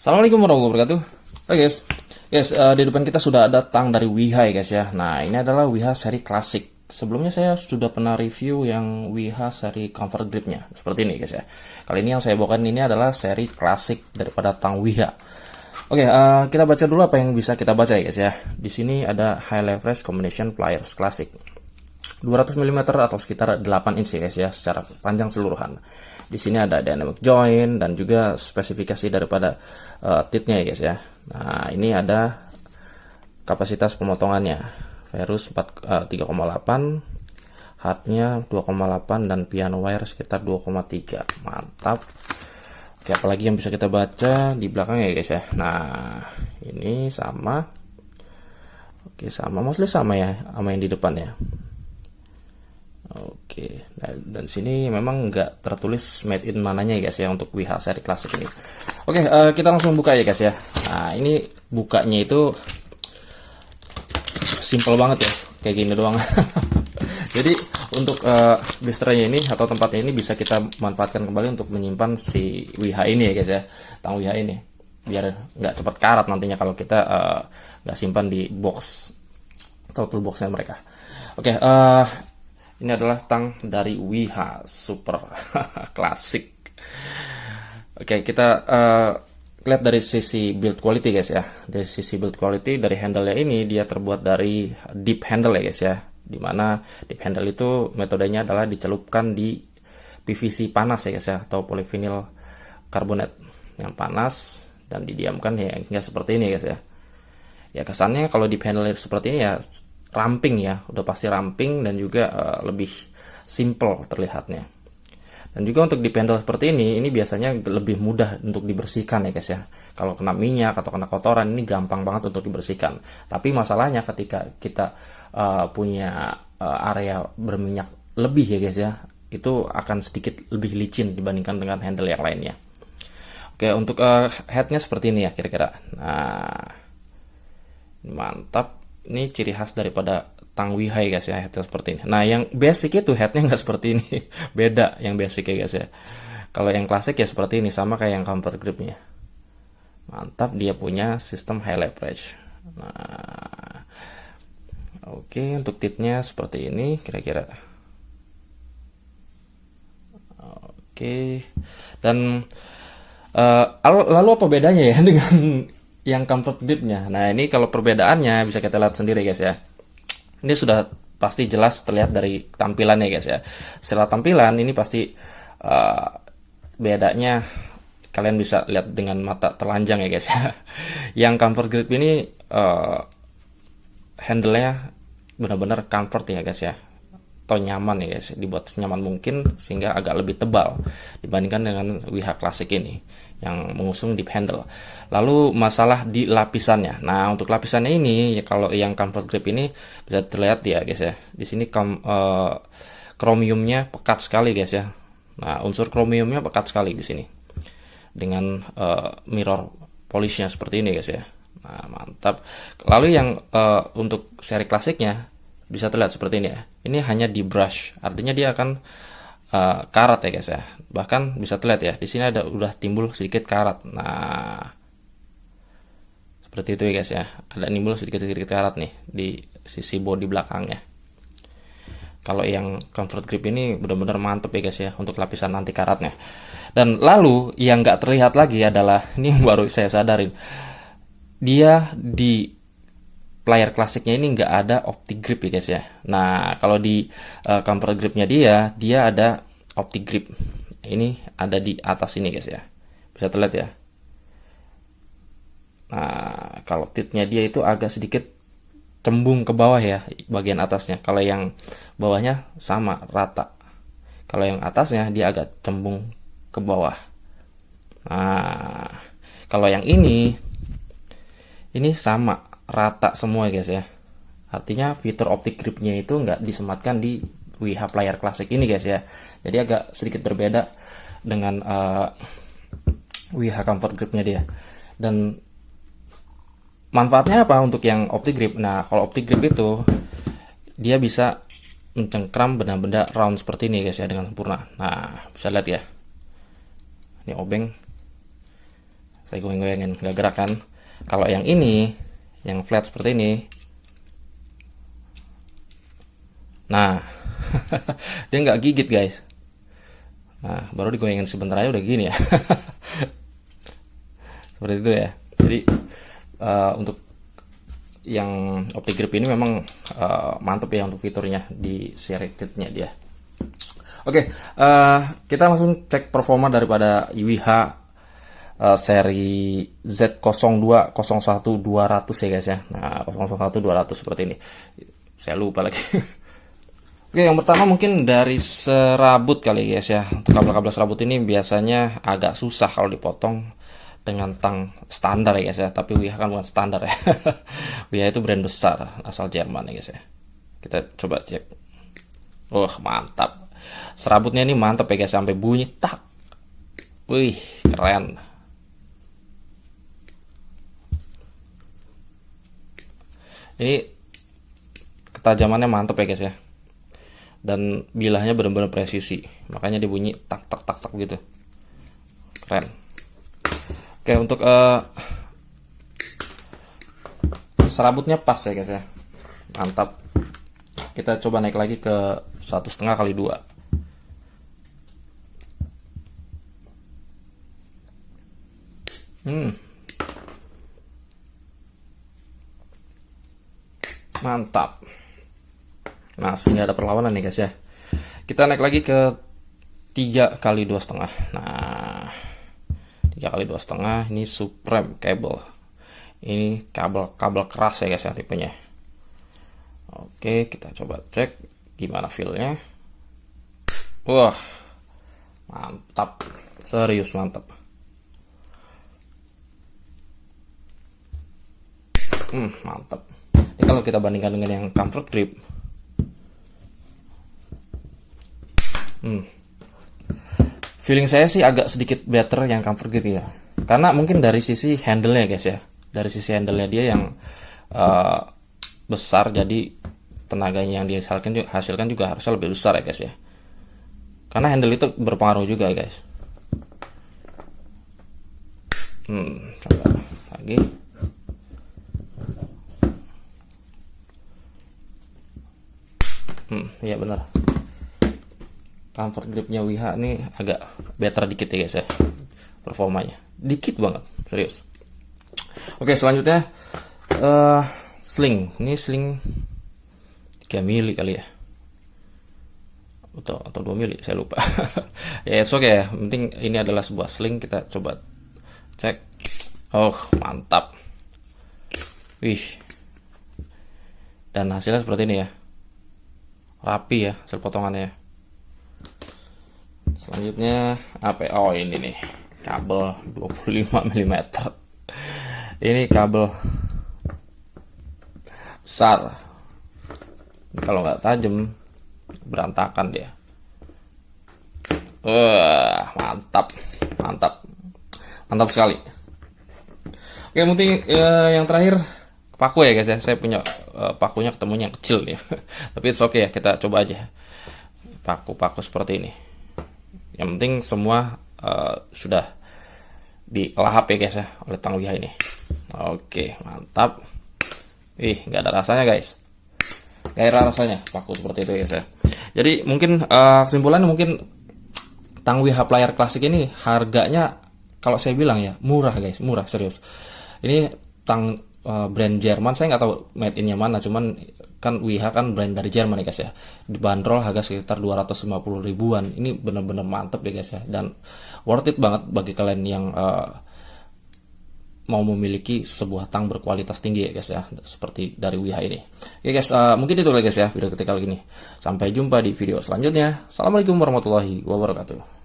Assalamualaikum warahmatullahi wabarakatuh. Oke guys, di depan kita sudah ada tang dari Wiha ya guys ya. Nah ini adalah Wiha seri klasik. Sebelumnya saya sudah pernah review yang Wiha seri comfort gripnya seperti ini guys ya. Kali ini yang saya bawakan ini adalah seri klasik daripada tang Wiha. Oke, kita baca dulu apa yang bisa kita baca ya guys ya. Di sini ada high leverage combination pliers klasik 200 mm atau sekitar 8 inch ya guys ya secara panjang seluruhan. Di sini ada dynamic joint dan juga spesifikasi daripada titnya ya guys ya. Nah, ini ada kapasitas pemotongannya. Ferrous 3,8, hardnya 2,8 dan piano wire sekitar 2,3. Mantap. Oke, apalagi yang bisa kita baca di belakangnya ya guys ya. Nah, ini sama. Oke, sama, mostly sama ya sama yang di depan ya. Oke, dan sini memang nggak tertulis made in mananya ya guys ya untuk Wiha seri klasik ini. Oke, kita langsung buka ya guys ya. Nah, ini bukanya itu simple banget ya, kayak gini doang. Jadi untuk blisternya ini atau tempatnya ini bisa kita manfaatkan kembali untuk menyimpan si Wiha ini ya guys ya, tang Wiha ini, biar nggak cepat karat nantinya kalau kita nggak simpan di box atau toolboxnya mereka. Oke, ini adalah tang dari Wiha super klasik. Oke, kita lihat dari sisi build quality guys ya. Dari sisi build quality, dari handle-nya ini dia terbuat dari deep handle ya guys ya. Dimana deep handle itu metodenya adalah dicelupkan di PVC panas ya guys ya, atau polyvinyl carbonate yang panas dan didiamkan ya hingga seperti ini guys ya. Ya kesannya kalau deep handle seperti ini ya ramping ya, udah pasti ramping dan juga lebih simple terlihatnya. Dan juga untuk deep handle seperti ini biasanya lebih mudah untuk dibersihkan ya guys ya. Kalau kena minyak atau kena kotoran ini gampang banget untuk dibersihkan. Tapi masalahnya ketika kita punya area berminyak lebih ya guys ya, itu akan sedikit lebih licin dibandingkan dengan handle yang lainnya. Oke, untuk headnya seperti ini ya kira-kira. Nah, mantap. Ini ciri khas daripada tang Wiha guys ya, headnya seperti ini. Nah yang basic itu headnya nggak seperti ini. Beda yang basic ya guys ya. Kalau yang klasik ya seperti ini, sama kayak yang comfort gripnya. Mantap, dia punya sistem high leverage. Nah, oke, untuk titnya seperti ini kira-kira. Oke, dan lalu apa bedanya ya dengan yang comfort gripnya? Nah ini kalau perbedaannya bisa kita lihat sendiri guys ya. Ini sudah pasti jelas terlihat dari tampilannya guys ya. Setelah tampilan ini pasti bedanya kalian bisa lihat dengan mata telanjang ya guys ya. Yang comfort grip ini handle-nya benar-benar comfort ya guys ya, atau nyaman ya guys, dibuat senyaman mungkin sehingga agak lebih tebal dibandingkan dengan Wiha klasik ini yang mengusung deep handle. Lalu masalah di lapisannya. Nah, untuk lapisannya ini ya, kalau yang comfort grip ini bisa terlihat ya guys ya. Di sini kromiumnya pekat sekali guys ya. Nah, unsur kromiumnya pekat sekali di sini. Dengan mirror polishnya seperti ini guys ya. Nah, mantap. Lalu yang untuk seri klasiknya bisa terlihat seperti ini ya. Ini hanya di brush, artinya dia akan karat ya guys ya. Bahkan bisa terlihat ya, di sini ada udah timbul sedikit karat. Nah, seperti itu ya guys ya. Ada timbul sedikit-sedikit karat nih di sisi bodi belakangnya. Kalau yang comfort grip ini benar-benar mantep ya guys ya untuk lapisan anti karatnya. Dan lalu yang nggak terlihat lagi adalah ini baru saya sadarin, dia di plier klasiknya ini nggak ada optic grip ya guys ya. Nah kalau di comfort gripnya dia ada optic grip. Ini ada di atas ini guys ya, bisa terlihat ya. Nah kalau titnya dia itu agak sedikit cembung ke bawah ya bagian atasnya. Kalau yang bawahnya sama rata. Kalau yang atasnya dia agak cembung ke bawah. Nah kalau yang ini sama rata semua guys ya. Artinya fitur optic gripnya itu nggak disematkan di Wiha plier klasik ini guys ya. Jadi agak sedikit berbeda dengan Wiha comfort gripnya dia. Dan manfaatnya apa untuk yang optic grip? Nah kalau optic grip itu dia bisa mencengkram benda-benda round seperti ini guys ya dengan sempurna. Nah bisa lihat ya, ini obeng Saya goyang-goyangin, nggak gerak kan. Kalau yang ini, yang flat seperti ini, nah dia nggak gigit guys. Nah baru digoyangin sebentar aja udah gini ya. Seperti itu ya. Jadi untuk yang optic grip ini memang mantep ya untuk fiturnya di serrated-nya dia. Oke, kita langsung cek performa daripada IWH seri Z0201-200 ya guys ya. Nah 001-200 seperti ini. Saya lupa lagi. Oke, yang pertama mungkin dari serabut kali guys ya. Untuk kabel-kabel serabut ini biasanya agak susah kalau dipotong dengan tang standar ya guys ya. Tapi WIH kan bukan standar ya. WIH itu brand besar asal Jerman ya guys ya. Kita coba cek. Mantap. Serabutnya ini mantap ya guys, sampai bunyi tak. Wih, keren. Ini ketajamannya mantap ya guys ya. Dan bilahnya benar-benar presisi, makanya dia bunyi tak tak tak tak gitu, keren. Oke, untuk serabutnya pas ya guys ya, mantap. Kita coba naik lagi ke 1,5 kali 2. Mantap. Nah, sehingga ada perlawanan nih guys ya. Kita naik lagi ke 3 kali 2,5. Nah, 3 kali 2,5 ini Supreme cable. Ini kabel keras ya guys ya tipenya. Oke, kita coba cek gimana feel-nya. Wah, mantap. Serius mantap. Mantap. Ini kalau kita bandingkan dengan yang comfort grip, feeling saya sih agak sedikit better yang comfort grip ya. Karena mungkin dari sisi handle-nya guys ya. Dari sisi handle-nya dia yang besar, jadi tenaganya yang dihasilkan juga harusnya lebih besar ya guys ya. Karena handle itu berpengaruh juga ya guys. Coba lagi. Iya benar. Comfort gripnya WIH ini agak better dikit ya guys ya, performanya dikit banget, serius. Oke, selanjutnya sling. Ini sling 3 mili kali ya, atau 2 mili, saya lupa. Ya it's okay ya, penting ini adalah sebuah sling. Kita coba cek. Mantap. Wih, dan hasilnya seperti ini ya, rapi ya hasil potongannya ya. Selanjutnya apa ya? Ini nih kabel 25 mm. Ini kabel besar. Ini kalau nggak tajam berantakan dia. Mantap sekali. Oke, mungkin yang terakhir paku ya guys ya. Saya punya pakunya ketemunya yang kecil ya. Tapi it's okay ya, kita coba aja paku seperti ini. Yang penting semua sudah dilahap ya guys ya oleh tang WIH ini. Oke, mantap. Nggak ada rasanya guys. Gairah rasanya paku seperti itu guys ya. Jadi mungkin kesimpulannya mungkin tang WIH player klasik ini harganya kalau saya bilang ya murah guys, murah serius. Ini tang brand Jerman, saya nggak tahu made in-nya mana, cuman kan WIH kan brand dari Jerman ya guys ya. Dibanderol harga sekitar 250 ribuan. Ini bener-bener mantep ya guys ya, dan worth it banget bagi kalian yang mau memiliki sebuah tang berkualitas tinggi ya guys ya, seperti dari WIH ini. Oke guys, mungkin itu lah guys ya video ketika kali ini. Sampai jumpa di video selanjutnya. Assalamualaikum warahmatullahi wabarakatuh.